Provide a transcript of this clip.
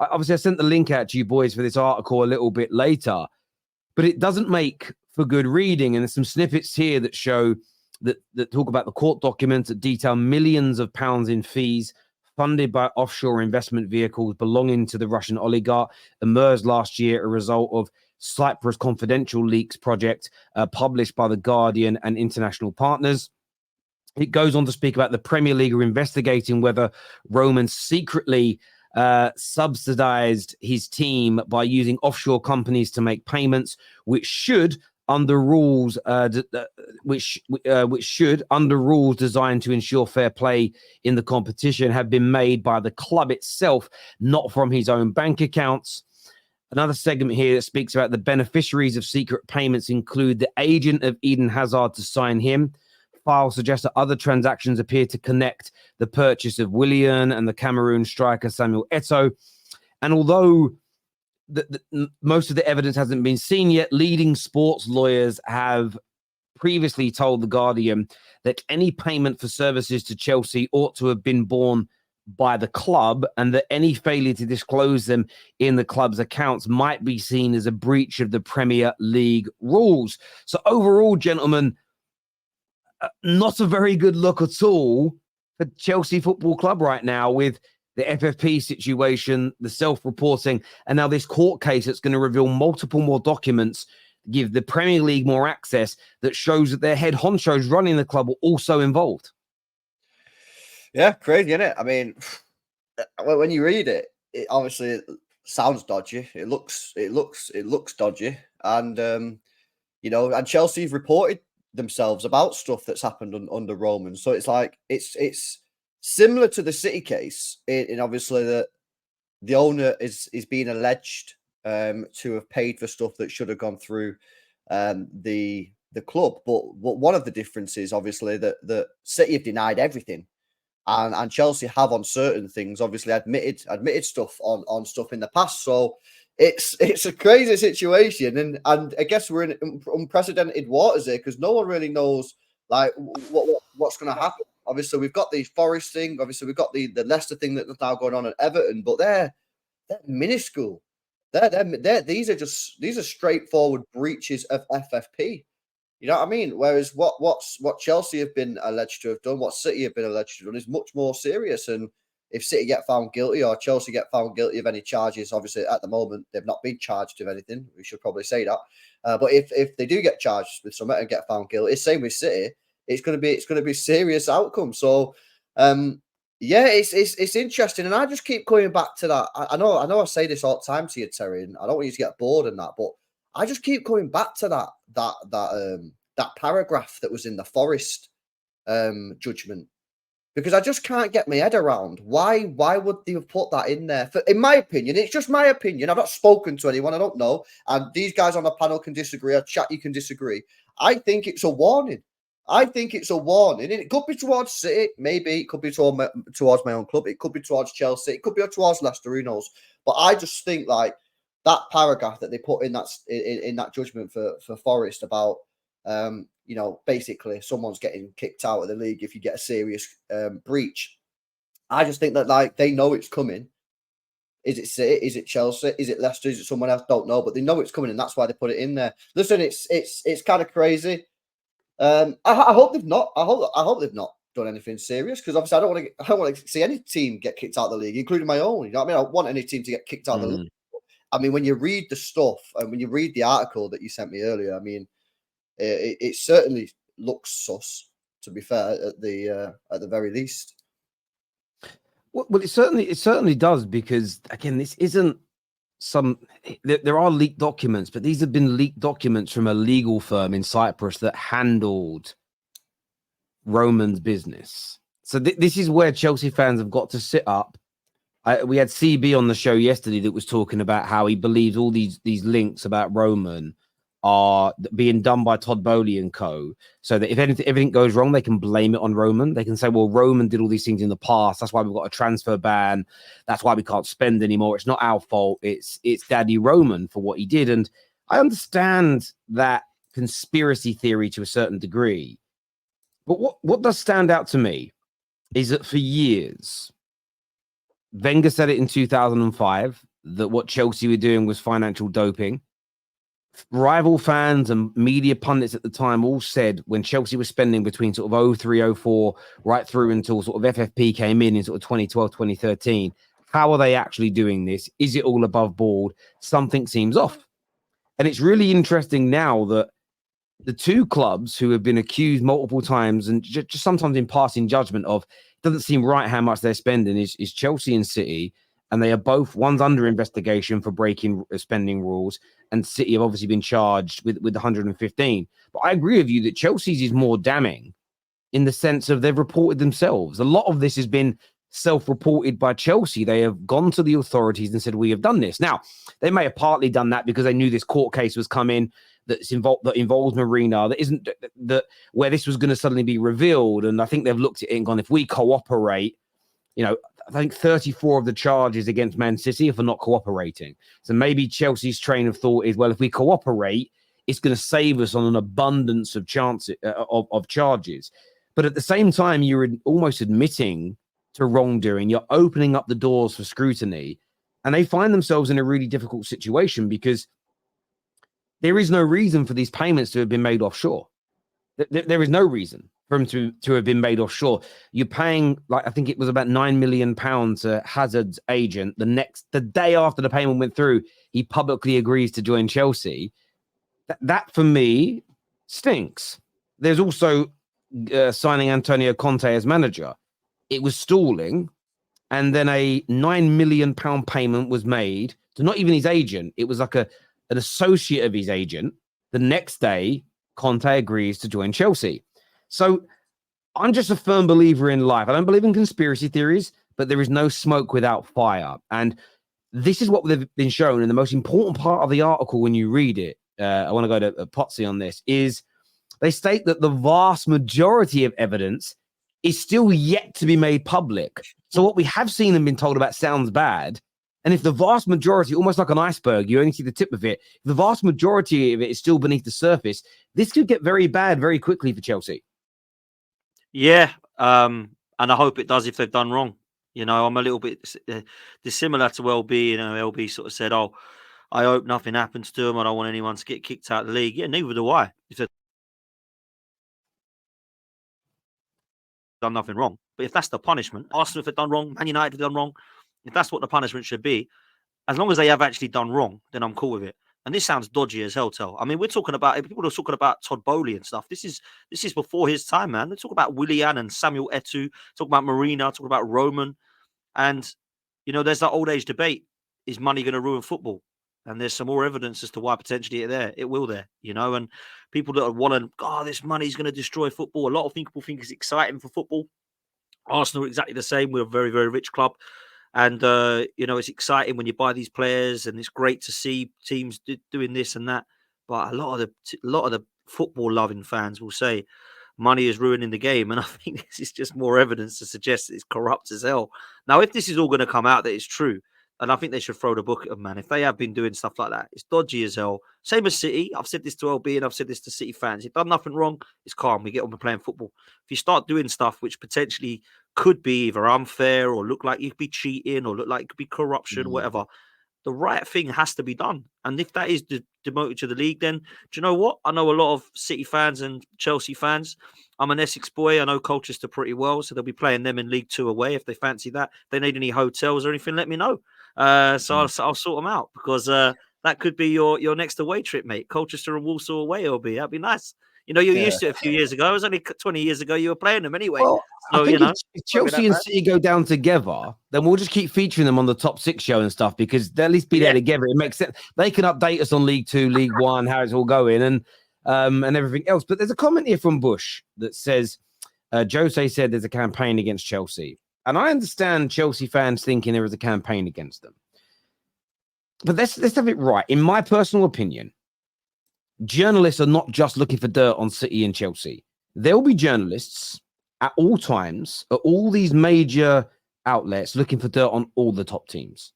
obviously I sent the link out to you boys for this article a little bit later, but it doesn't make for good reading. And there's some snippets here that show that talk about the court documents that detail millions of pounds in fees funded by offshore investment vehicles belonging to the Russian oligarch, emerged last year a result of Cyprus Confidential Leaks project published by The Guardian and international partners. It goes on to speak about the Premier League are investigating whether Roman secretly subsidized his team by using offshore companies to make payments, which should, under rules designed to ensure fair play in the competition, have been made by the club itself, not from his own bank accounts. Another segment here that speaks about the beneficiaries of secret payments include the agent of Eden Hazard to sign him. Files suggest that other transactions appear to connect the purchase of Willian and the Cameroon striker Samuel Eto'o. And although most of the evidence hasn't been seen yet, leading sports lawyers have previously told The Guardian that any payment for services to Chelsea ought to have been borne by the club, and that any failure to disclose them in the club's accounts might be seen as a breach of the Premier League rules. So overall, gentlemen, not a very good look at all for Chelsea Football Club right now, with the FFP situation, the self-reporting, and now this court case that's going to reveal multiple more documents, give the Premier League more access, that shows that their head honchos running the club are also involved. Yeah, crazy, isn't it? I mean, when you read it, it obviously sounds dodgy. It looks dodgy, and and Chelsea's reported themselves about stuff that's happened under Roman. So it's like it's similar to the City case, in obviously that the owner is being alleged to have paid for stuff that should have gone through the club. But one of the differences, obviously, that City have denied everything. And Chelsea have on certain things, obviously admitted stuff on stuff in the past. So it's a crazy situation, and I guess we're in unprecedented waters here, because no one really knows like what's going to happen. Obviously, we've got the Forest thing. Obviously, we've got the Leicester thing that's now going on at Everton, but they're minuscule. These are straightforward breaches of FFP. You know what I mean? Whereas what Chelsea have been alleged to have done, what City have been alleged to have done, is much more serious. And if City get found guilty or Chelsea get found guilty of any charges, obviously at the moment they've not been charged of anything. We should probably say that. But if they do get charged with something and get found guilty, same with City, it's going to be serious outcome. So yeah, it's interesting, and I just keep coming back to that. I know I say this all the time to you, Terry, and I don't want you to get bored in that, but I just keep coming back to that paragraph that was in the Forest judgment, because I just can't get my head around why would they have put that in there. In my opinion, it's just my opinion. I've not spoken to anyone. I don't know, and these guys on the panel can disagree. Or chat, you can disagree. I think it's a warning. And it could be towards City, maybe it could be towards my own club, it could be towards Chelsea, it could be towards Leicester, who knows? But I just think like that paragraph that they put in that judgment for Forest about basically someone's getting kicked out of the league if you get a serious breach. I just think that like they know it's coming. Is it City? Is it Chelsea? Is it Leicester? Is it someone else? Don't know, but they know it's coming, and that's why they put it in there. Listen, it's kind of crazy. I hope they've not. I hope they've not done anything serious, because obviously I don't want to see any team get kicked out of the league, including my own. You know what I mean? I don't want any team to get kicked out of the league. I mean, when you read the stuff and when you read the article that you sent me earlier, I mean, it certainly looks sus, to be fair, at the very least. Well, it certainly does, because again, this isn't there are leaked documents, but these have been leaked documents from a legal firm in Cyprus that handled Roman's business. So this is where Chelsea fans have got to sit up. We had CB on the show yesterday that was talking about how he believes all these links about Roman are being done by Todd Bowley and co, so that if everything goes wrong, they can blame it on Roman. They can say, well, Roman did all these things in the past, that's why we've got a transfer ban, that's why we can't spend anymore, it's not our fault, it's Daddy Roman for what he did. And I understand that conspiracy theory to a certain degree, but what does stand out to me is that for years, Wenger said it in 2005, that what Chelsea were doing was financial doping. Rival fans and media pundits at the time all said when Chelsea was spending between sort of 03, 04, right through until sort of FFP came in sort of 2012, 2013, how are they actually doing this? Is it all above board? Something seems off. And it's really interesting now that the two clubs who have been accused multiple times and just sometimes in passing judgment of it doesn't seem right how much they're spending is Chelsea and City. And they are both, one's under investigation for breaking spending rules, and City have obviously been charged with 115. But I agree with you that Chelsea's is more damning in the sense of they've reported themselves. A lot of this has been self-reported by Chelsea. They have gone to the authorities and said, we have done this. Now, they may have partly done that because they knew this court case was coming that involves Marina, that isn't that where this was going to suddenly be revealed. And I think they've looked at it and gone, if we cooperate, I think 34 of the charges against Man City are for not cooperating. So maybe Chelsea's train of thought is, well, if we cooperate, it's going to save us on an abundance of chances of charges. But at the same time, you're almost admitting to wrongdoing. You're opening up the doors for scrutiny. And they find themselves in a really difficult situation because there is no reason for these payments to have been made offshore. There is no reason for him to have been made offshore. You're paying, like, I think it was about £9 million to Hazard's agent. The day after the payment went through, he publicly agrees to join Chelsea. That for me stinks. There's also signing Antonio Conte as manager. It was stalling. And then a £9 million payment was made to not even his agent. It was like an associate of his agent. The next day, Conte agrees to join Chelsea. So I'm just a firm believer in life. I don't believe in conspiracy theories, but there is no smoke without fire. And this is what they've been shown. And the most important part of the article when you read it, I want to go to Potsy on this, is they state that the vast majority of evidence is still yet to be made public. So what we have seen and been told about sounds bad. And if the vast majority, almost like an iceberg, you only see the tip of it, if the vast majority of it is still beneath the surface, this could get very bad very quickly for Chelsea. Yeah, and I hope it does if they've done wrong. I'm a little bit dissimilar to LB. LB sort of said, oh, I hope nothing happens to them. I don't want anyone to get kicked out of the league. Yeah, neither do I. If they've done nothing wrong. But if that's the punishment, Arsenal if they've done wrong, Man United have done wrong, if that's what the punishment should be, as long as they have actually done wrong, then I'm cool with it. And this sounds dodgy as hell, Tel. I mean, we're talking about, people are talking about Todd Bowley and stuff. This is before his time, man. They're talking about Willian and Samuel Eto'o, talking about Marina, talking about Roman. And, there's that old age debate. Is money going to ruin football? And there's some more evidence as to why potentially it will there, and people that want to, this money is going to destroy football. A lot of people think it's exciting for football. Arsenal are exactly the same. We're a very, very rich club. And, it's exciting when you buy these players and it's great to see teams doing this and that. But a lot of the football loving fans will say money is ruining the game. And I think this is just more evidence to suggest that it's corrupt as hell. Now, if this is all going to come out that it's true, and I think they should throw the book at them, man. If they have been doing stuff like that, it's dodgy as hell. Same as City. I've said this to LB and I've said this to City fans. You've done nothing wrong. It's calm. We get on with playing football. If you start doing stuff which potentially could be either unfair or look like you could be cheating or look like it could be corruption, whatever, the right thing has to be done. And if that is demoted to the league, then do you know what? I know a lot of City fans and Chelsea fans. I'm an Essex boy. I know Colchester pretty well, so they'll be playing them in League Two away if they fancy that. If they need any hotels or anything, let me know. So I'll sort them out because that could be your next away trip, mate. Colchester and Walsall away, LB. That'd be nice. You're used to it a few years ago. It was only 20 years ago you were playing them anyway. Well, so, I think if Chelsea and City go down together, then we'll just keep featuring them on the Top 6 show and stuff because they'll at least be there together. It makes sense. They can update us on League 2, League 1, how it's all going and everything else. But there's a comment here from Bush that says, Jose said there's a campaign against Chelsea. And I understand Chelsea fans thinking there is a campaign against them. But let's have it right. In my personal opinion, journalists are not just looking for dirt on City and Chelsea. There will be journalists at all times, at all these major outlets, looking for dirt on all the top teams.